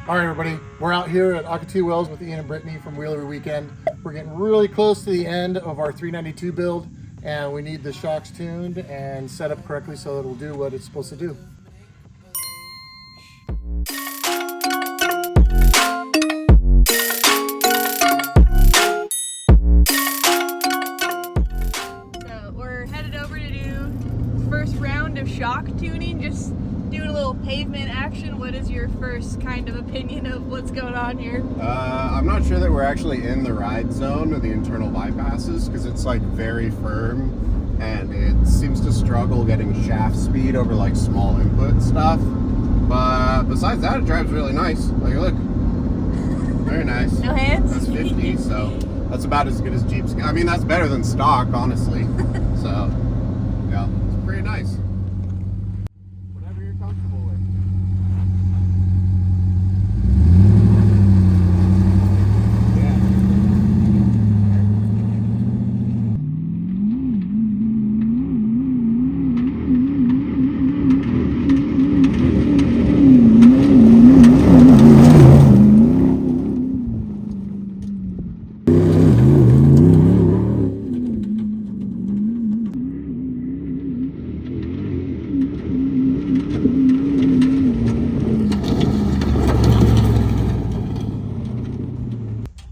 All right, everybody, we're out here at Akati Wells with Ian and Brittany from Wheel Every Weekend. We're getting really close to the end of our 392 build, and we need the shocks tuned and set up correctly so it'll do what it's supposed to do. So we're headed over to do first round of shock tuning, just doing a little pavement action. What is your first kind of opinion of what's going on here? I'm not sure that we're actually in the ride zone of the internal bypasses because it's like very firm and it seems to struggle getting shaft speed over like small input stuff. But besides that, it drives really nice. Like, look, very nice. No hands? That's 50, so that's about as good as Jeep's. I mean, that's better than stock, honestly. So, yeah, it's pretty nice. Whatever you're comfortable with.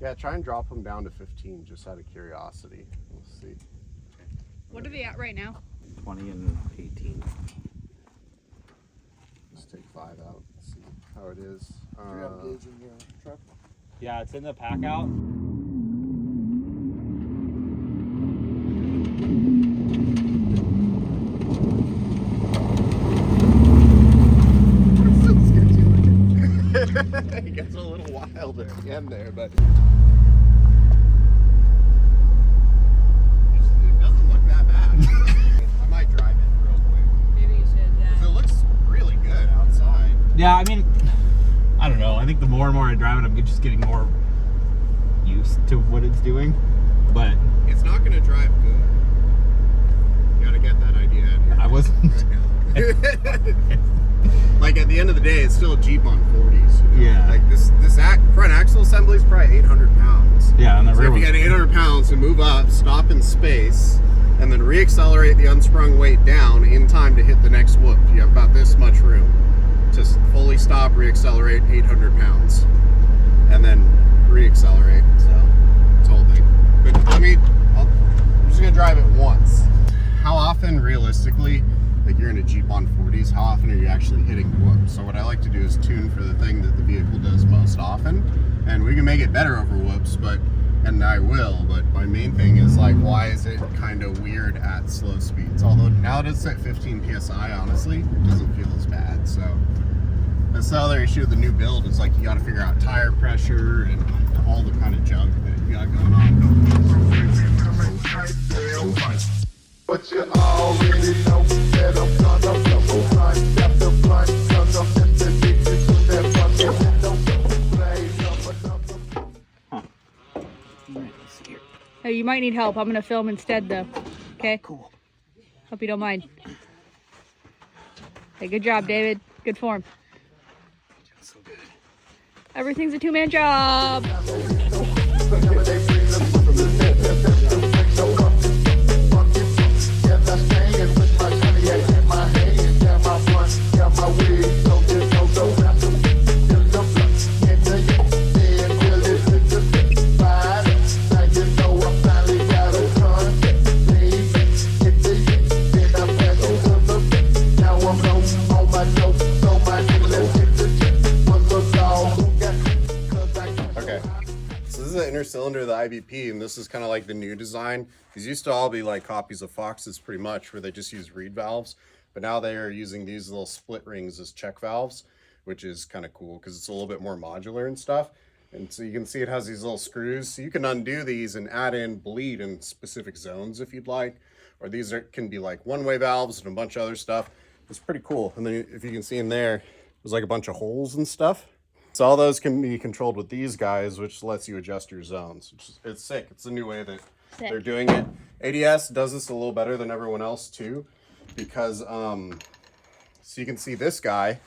Yeah, try and drop them down to 15 just out of curiosity. We'll see. What are they at right now? 20 and 18. Just take 5 out and see how it is. Do you have gauge in your truck? Yeah, it's in the pack out. It gets a little wild at the end there, but it doesn't look that bad. I might drive it real quick. Maybe you should, yeah. 'Cause it looks really good outside. Yeah, I mean, I don't know. I think the more and more I drive it, I'm just getting more used to what it's doing. But It's not going to drive good. You gotta get that idea out of your I head wasn't. right now. Like, at the end of the day, it's still a Jeep on 40s. You know? Yeah. Like, this front axle assembly is probably 800 pounds. Yeah, and the So rear if you was, get 800 pounds to move up, stop in space, and then re-accelerate the unsprung weight down in time to hit the next whoop, you have about this much room to fully stop, re-accelerate 800 pounds, and then re-accelerate. So, it's the whole thing. But I'm just gonna drive it once. How often, realistically, like you're in a Jeep on 40s, how often are you actually hitting whoops? So what I like to do is tune for the thing that the vehicle does most often, and we can make it better over whoops, and I will, but my main thing is like, why is it kind of weird at slow speeds? Although now that it's at 15 PSI, honestly, it doesn't feel as bad. So that's the other issue with the new build is like, you got to figure out tire pressure and all the kind of junk that you got going on. But you already know that I'm gonna double blunt after blunt, cause I'm just addicted to that blunt. Hey, you might need help. I'm gonna film instead though. Okay? cool. Hope you don't mind. Hey, good job, David. Good form. So good. Everything's a two-man job. Cylinder of the IBP, and this is kind of like the new design. These used to all be like copies of Fox's pretty much, where they just use reed valves, but now they are using these little split rings as check valves, which is kind of cool because it's a little bit more modular and stuff. And so you can see it has these little screws, so you can undo these and add in bleed in specific zones if you'd like, or these can be like one-way valves and a bunch of other stuff. It's pretty cool. And then if you can see in there, there's like a bunch of holes and stuff. So all those can be controlled with these guys, which lets you adjust your zones. It's sick. It's a new way that they're doing it. ADS does this a little better than everyone else too, because so you can see this guy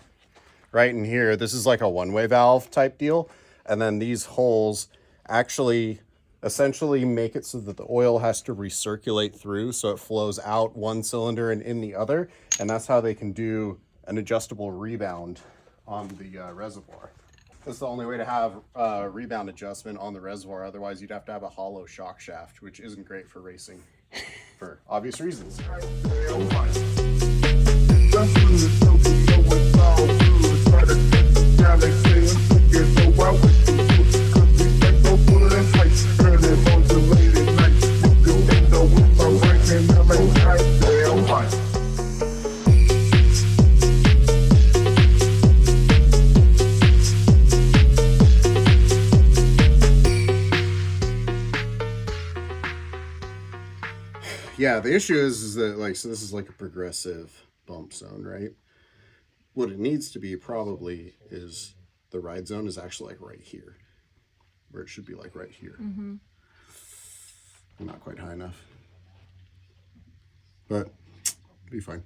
right in here, this is like a one-way valve type deal. And then these holes actually essentially make it so that the oil has to recirculate through, so it flows out one cylinder and in the other. And that's how they can do an adjustable rebound on the reservoir. That's the only way to have rebound adjustment on the reservoir. Otherwise, you'd have to have a hollow shock shaft, which isn't great for racing for obvious reasons. Yeah, the issue is that, like, so this is like a progressive bump zone, right? What it needs to be probably is the ride zone is actually like right here, where it should be like right here. Not quite high enough, but it'll be fine.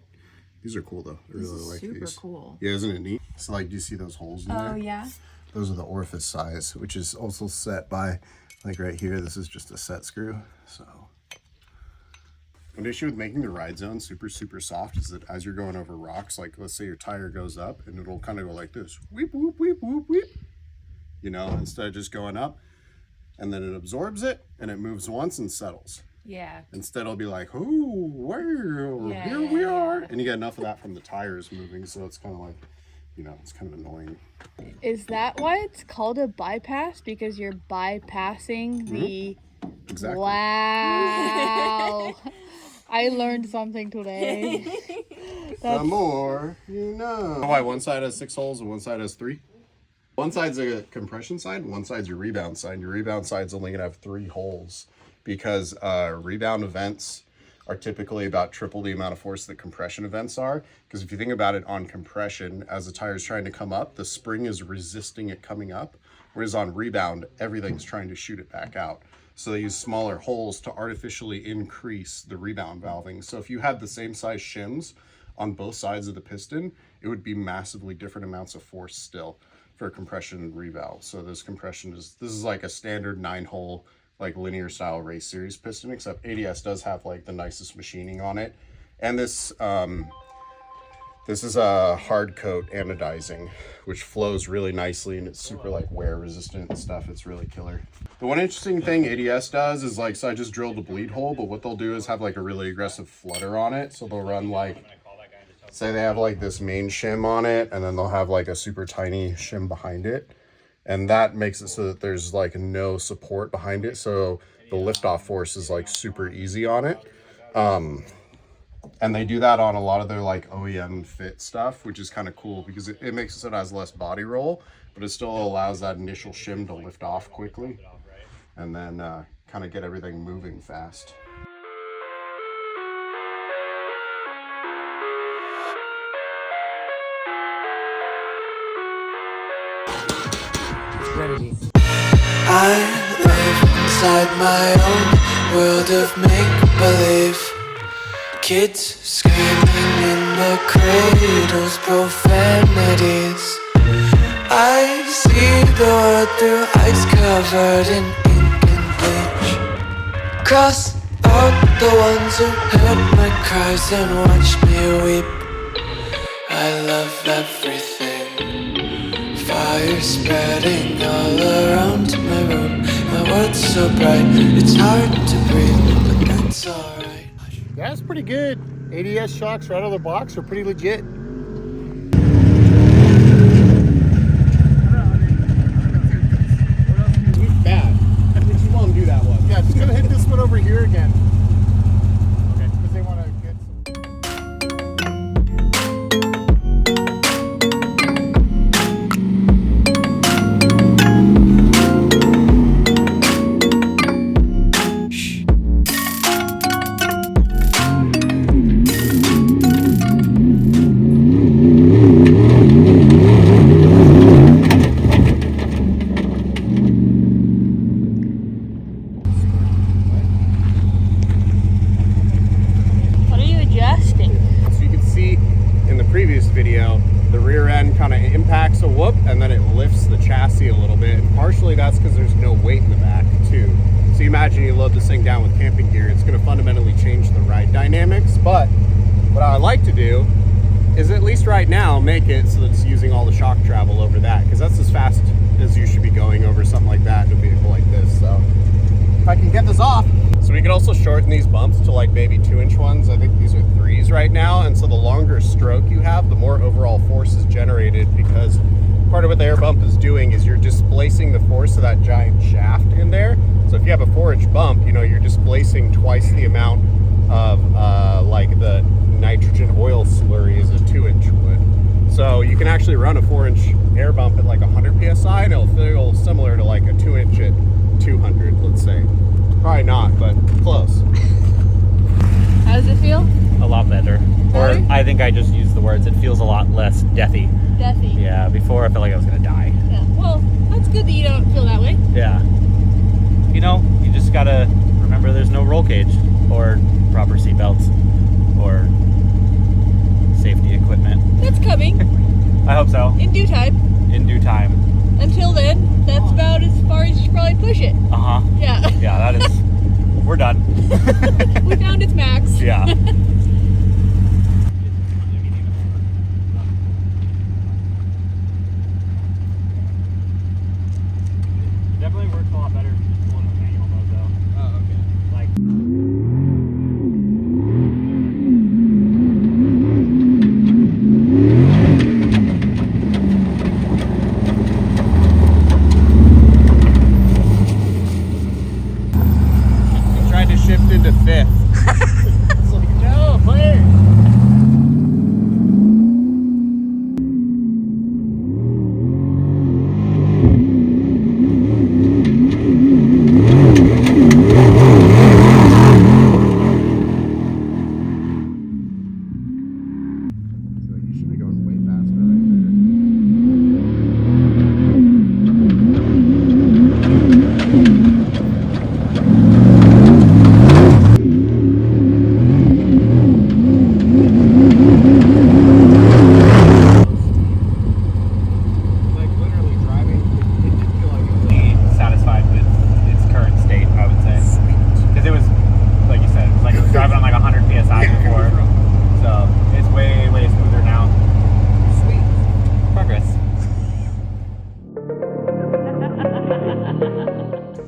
These are cool though. I really like these. Super cool. Yeah, isn't it neat? So like, do you see those holes in there? Oh yeah. Those are the orifice size, which is also set by, like right here, this is just a set screw, so. An issue with making the ride zone super soft is that as you're going over rocks, like let's say your tire goes up and it'll kind of go like this, weep, whoop, weep, whoop, weep, you know, instead of just going up, and then it absorbs it and it moves once and settles. Yeah. Instead it'll be like, oh, well, here we are. And you get enough of that from the tires moving, so it's kind of like, you know, it's kind of annoying. Is that why it's called a bypass? Because you're bypassing the... Exactly. Wow. I learned something today. The more you know. Why one side has 6 holes and one side has 3? One side's a compression side, one side's your rebound side. Your rebound side's only gonna have 3 holes because rebound events are typically about triple the amount of force that compression events are. Because if you think about it, on compression, as the tire's trying to come up, the spring is resisting it coming up. Whereas on rebound, everything's trying to shoot it back out. So they use smaller holes to artificially increase the rebound valving. So if you had the same size shims on both sides of the piston, it would be massively different amounts of force still for compression and revalve. So this is like a standard 9-hole, like linear style race series piston, except ADS does have like the nicest machining on it. And this is a hard coat anodizing, which flows really nicely and it's super like wear resistant and stuff. It's really killer. The one interesting thing ADS does is like, so I just drilled a bleed hole, but what they'll do is have like a really aggressive flutter on it. So they'll run like, say they have like this main shim on it, and then they'll have like a super tiny shim behind it. And that makes it so that there's like no support behind it. So the liftoff force is like super easy on it. And they do that on a lot of their like OEM fit stuff, which is kind of cool because it makes it so it has less body roll, but it still allows that initial shim to lift off quickly and then kind of get everything moving fast. I live inside my own world of make-believe. Kids screaming in the cradles, profanities. I see the world through ice covered in ink and bleach. Cross out the ones who heard my cries and watched me weep. I love everything. Fire spreading all around my room. My world's so bright, it's hard to breathe, but that's alright. Yeah, it's pretty good. ADS shocks right out of the box are pretty legit. Bad. We just want to do that one. Yeah, just gonna hit this one over here again. Okay. Because they want to get some. partially that's because there's no weight in the back too. So you imagine you load this thing down with camping gear, it's going to fundamentally change the ride dynamics. But what I like to do is, at least right now, make it so that it's using all the shock travel over that, because that's as fast as you should be going over something like that in a vehicle like this. So if I can get this off. So we can also shorten these bumps to like maybe 2-inch ones. I think these are 3s right now, and so the longer stroke you have, the more overall force is generated, because part of what the air bump is doing is you're displacing the force of that giant shaft in there. So if you have a 4-inch bump, you know, you're displacing twice the amount of like the nitrogen oil slurry as a 2-inch would. So you can actually run a 4-inch air bump at like 100 psi and it'll feel similar to like a 2-inch at 200, let's say. Probably not, but close. How does it feel? A lot better. Better? Or I think I just used the words, it feels a lot less deathy. Deathy. Yeah, before I felt like I was gonna die. Yeah. Well, that's good that you don't feel that way. Yeah. You know, you just gotta remember there's no roll cage or proper seat belts or safety equipment. That's coming I hope so. in due time. In due time. Until then, that's about as far as you should probably push it. Uh-huh. Yeah. Yeah, that is, we're done. We found its max. Yeah. Definitely works a lot better just going in manual mode though. Oh, okay. Like I tried to shift into 5th. It's like, no, please. You should be going way faster right there. Like literally driving, it did feel like it was satisfied with its current state, I would say. Because it was, like you said, it was like it was driving on like 100 psi before. So it's way, way smoother now. sweet. Progress.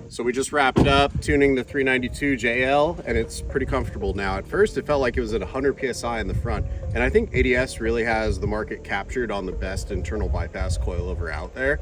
So we just wrapped up tuning the 392 JL, and it's pretty comfortable now. At first it felt like it was at 100 psi in the front, and I think ADS really has the market captured on the best internal bypass coilover out there.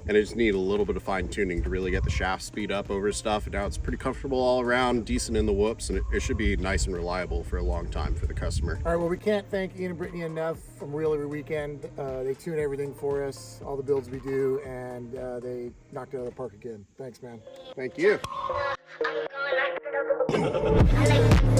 And I just need a little bit of fine tuning to really get the shaft speed up over stuff, and now it's pretty comfortable all around, decent in the whoops, and it should be nice and reliable for a long time for the customer. All right, well, we can't thank Ian and Brittany enough from Wheel Every Weekend. They tune everything for us, all the builds we do, and they knocked it out of the park again. Thanks, man. Thank you. I like